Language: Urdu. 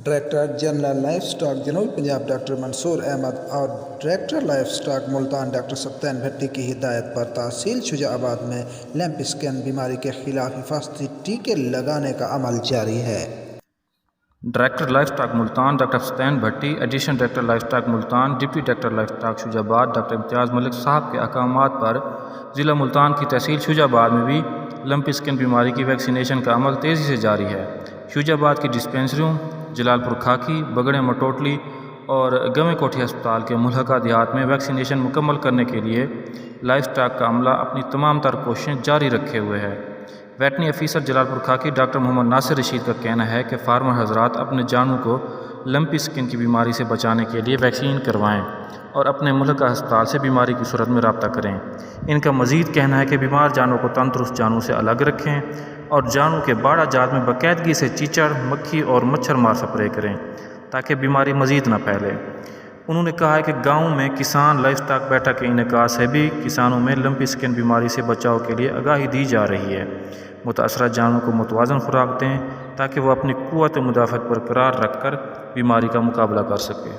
ڈائریکٹر جنرل لائف سٹاک جنوبی پنجاب ڈاکٹر منصور احمد اور director livestock Multan doctor Sibtain Bhatti کی ہدایت پر تحصیل شجاع آباد میں لمپی سکن بیماری کے خلاف حفاظتی ٹیکے لگانے کا عمل جاری ہے۔ Director livestock Multan doctor Sibtain Bhatti, additional director livestock Multan, deputy director livestock Shujabad doctor امتیاز ملک صاحب کے احکامات پر ضلع ملتان کی تحصیل شجاع آباد میں بھی لمپی سکن بیماری کی ویکسینیشن کا عمل تیزی سے جاری ہے۔ شجاع آباد کی ڈسپنسریوں، جلال پور کھاکی، بگڑے مٹوٹلی اور گویں کوٹھی ہسپتال کے ملحقہ دیہات میں ویکسینیشن مکمل کرنے کے لیے لائف سٹاک کا عملہ اپنی تمام تر کوششیں جاری رکھے ہوئے ہے۔ ویٹنری افیسر جلال پور کھاکی ڈاکٹر محمد ناصر رشید کا کہنا ہے کہ فارمر حضرات اپنے جانور کو لمپی سکن کی بیماری سے بچانے کے لیے ویکسین کروائیں اور اپنے ملحقہ ہسپتال سے بیماری کی صورت میں رابطہ کریں۔ ان کا مزید کہنا ہے کہ بیمار جانور کو تندرست جانور سے الگ رکھیں اور جانور کے باڑہ جات میں باقاعدگی سے چیچڑ، مکھی اور مچھر مار سپرے کریں تاکہ بیماری مزید نہ پھیلے۔ انہوں نے کہا ہے کہ گاؤں میں کسان لائف سٹاک بیٹھک کے انعقاد سے بھی کسانوں میں لمپی سکن بیماری سے بچاؤ کے لیے آگاہی دی جا رہی ہے۔ متاثرہ جانوروں کو متوازن خوراک دیں تاکہ وہ اپنی قوت مدافعت برقرار رکھ کر بیماری کا مقابلہ کر سکے۔